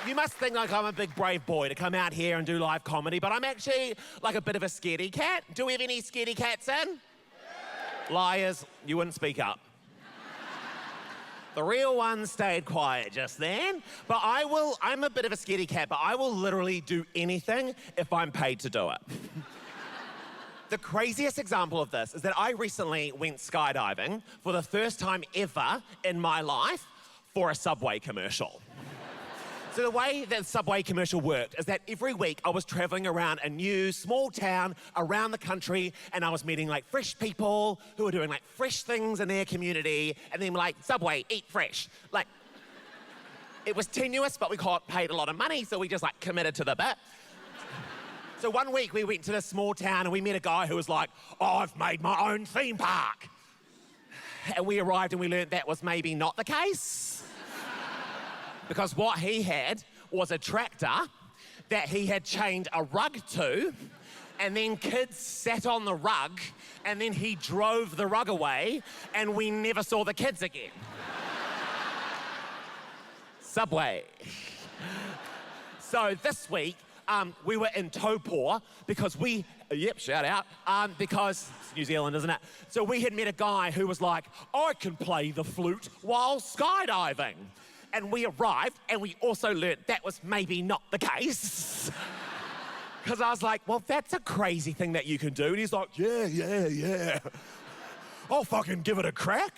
You must think like I'm a big brave boy to come out here and do live comedy, but I'm actually like a bit of a scaredy cat. Do we have any scaredy cats in? Liars, you wouldn't speak up. The real one stayed quiet just then. But I'm a bit of a scaredy cat, but I will literally do anything if I'm paid to do it. The craziest example of this is that I recently went skydiving for the first time ever in my life for a Subway commercial. So the way that the Subway commercial worked is that every week I was traveling around a new small town around the country, and I was meeting like fresh people who were doing like fresh things in their community, and then like, Subway, eat fresh. Like, it was tenuous, but we got paid a lot of money, so we just like committed to the bit. So one week we went to this small town and we met a guy who was like, oh, I've made my own theme park. And we arrived and we learned that was maybe not the case. Because what he had was a tractor that he had chained a rug to, and then kids sat on the rug, and then he drove the rug away, and we never saw the kids again. Subway. So this week, we were in Taupō because shout out, because it's New Zealand, isn't it? So we had met a guy who was like, I can play the flute while skydiving. And we arrived, and we also learnt that was maybe not the case. Because I was like, well, that's a crazy thing that you can do. And he's like, yeah. I'll fucking give it a crack.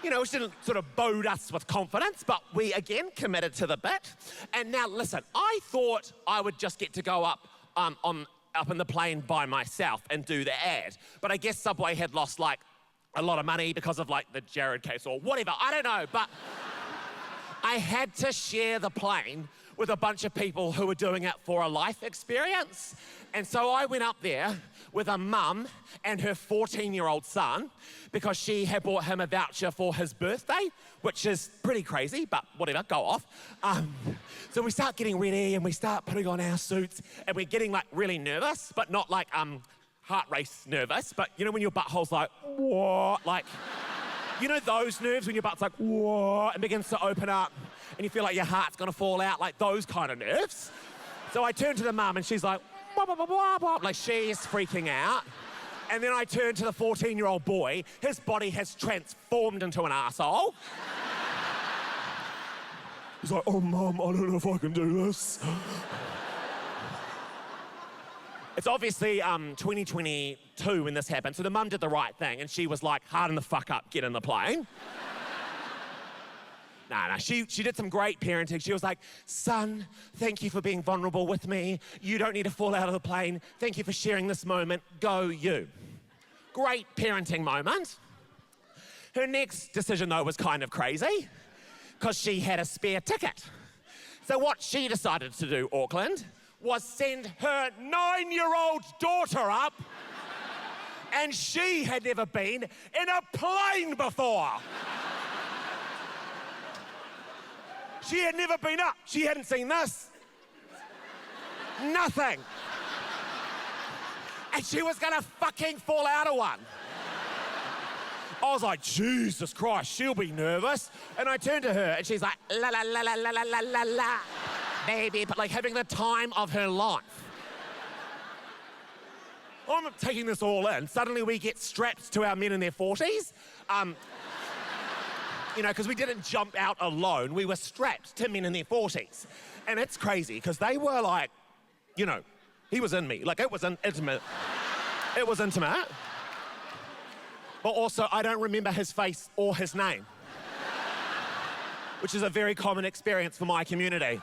You know, which didn't sort of bode us with confidence, but we, again, committed to the bit. And now, listen, I thought I would just get to go up in the plane by myself and do the ad. But I guess Subway had lost, like, a lot of money because of like the Jared case or whatever, I don't know, but I had to share the plane with a bunch of people who were doing it for a life experience. And so I went up there with a mum and her 14-year-old son because she had bought him a voucher for his birthday, which is pretty crazy, but whatever, go off. So we start getting ready and we start putting on our suits and we're getting like really nervous, but not like heart race nervous, but you know when your butthole's like, what? Like, you know those nerves when your butt's like, what? And begins to open up and you feel like your heart's gonna fall out, like those kind of nerves. So I turn to the mum and she's like, wah, wah, wah, wah, wah. Like she's freaking out. And then I turn to the 14-year-old boy, his body has transformed into an arsehole. He's like, oh mum, I don't know if I can do this. It's obviously 2022 when this happened, so the mum did the right thing, and she was like, harden the fuck up, get in the plane. Nah, she did some great parenting. She was like, son, thank you for being vulnerable with me. You don't need to fall out of the plane. Thank you for sharing this moment. Go you. Great parenting moment. Her next decision, though, was kind of crazy, because she had a spare ticket. So what she decided to do, Auckland, was send her 9-year-old daughter up, and she had never been in a plane before. She had never been up. She hadn't seen this. Nothing. And she was gonna fucking fall out of one. I was like, Jesus Christ, she'll be nervous. And I turned to her and she's like, la la la la la la la la la. Baby, but like having the time of her life. I'm taking this all in. Suddenly we get strapped to our men in their 40s. You know, because we didn't jump out alone. We were strapped to men in their 40s. And it's crazy, because they were like, you know, he was in me. Like, it was intimate. It was intimate. But also, I don't remember his face or his name, which is a very common experience for my community.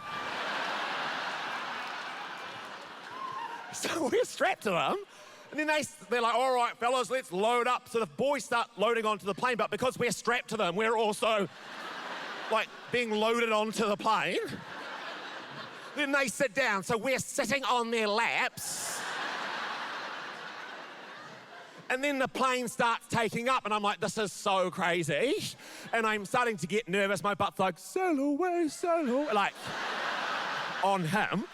So we're strapped to them, and then they're like, all right, fellas, let's load up. So the boys start loading onto the plane, but because we're strapped to them, we're also, like, being loaded onto the plane. Then they sit down, so we're sitting on their laps. And then the plane starts taking up, and I'm like, this is so crazy. And I'm starting to get nervous. My butt's like, sail away, like, on him.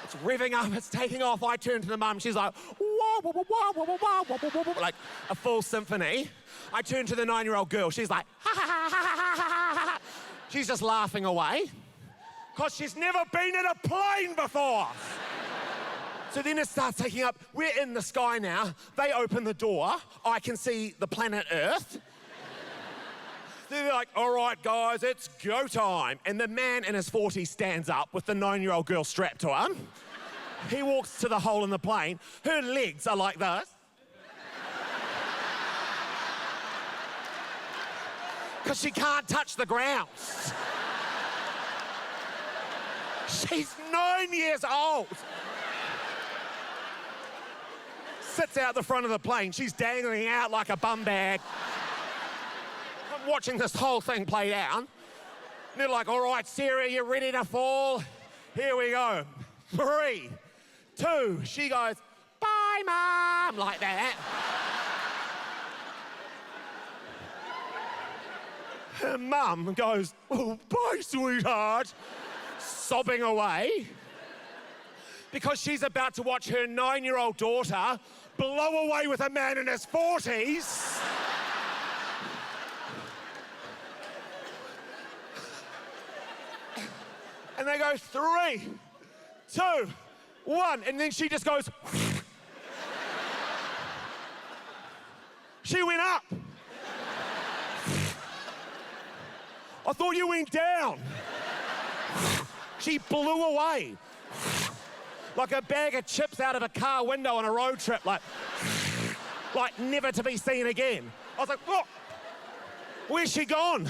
It's revving up, it's taking off. I turn to the mum, she's like, wah, wah, wah, wah, wah, wah, wah, wah, wah, like a full symphony. I turn to the 9-year-old girl, she's like, ha, ha, ha, ha, ha, She's just laughing away because she's never been in a plane before. So then it starts taking up. We're in the sky now. They open the door. I can see the planet Earth. They're like, all right, guys, it's go time. And the man in his 40s stands up with the 9-year-old girl strapped to him. He walks to the hole in the plane. Her legs are like this. Because she can't touch the ground. She's 9 years old. Sits out the front of the plane. She's dangling out like a bum bag. I'm watching this whole thing play out. And they're like, all right, Sarah, you ready to fall? Here we go. 3, 2. She goes, bye, Mom, like that. Her mum goes, oh, bye, sweetheart, sobbing away because she's about to watch her 9-year-old daughter blow away with a man in his 40s. And they go 3, 2, 1, and then she just goes. She went up. I thought you went down. She blew away. Like a bag of chips out of a car window on a road trip, like never to be seen again. I was like, what? Where's she gone?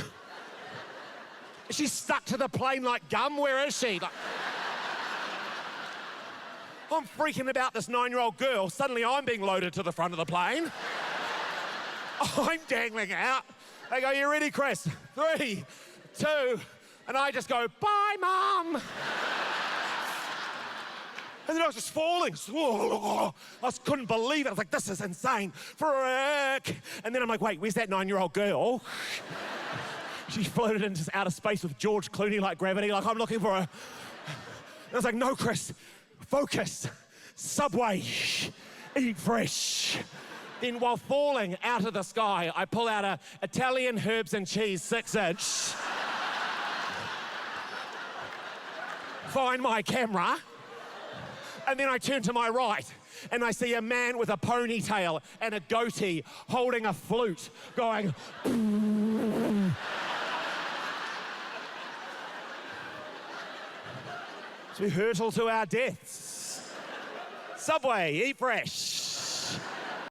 Is she stuck to the plane like gum? Where is she? Like, I'm freaking about this 9-year-old girl. Suddenly I'm being loaded to the front of the plane. I'm dangling out. They go, you ready, Chris? 3, 2, and I just go, bye, Mum. And then I was just falling. I just couldn't believe it. I was like, this is insane. Frick. And then I'm like, wait, where's that 9-year-old girl? She floated into outer space with George Clooney like gravity. Like, I'm looking for her. And I was like, no, Chris, focus. Subway, eat fresh. Then while falling out of the sky, I pull out a Italian herbs and cheese 6-inch. Find my camera. And then I turn to my right and I see a man with a ponytail and a goatee holding a flute going. So we hurtle to our deaths. Subway, eat fresh.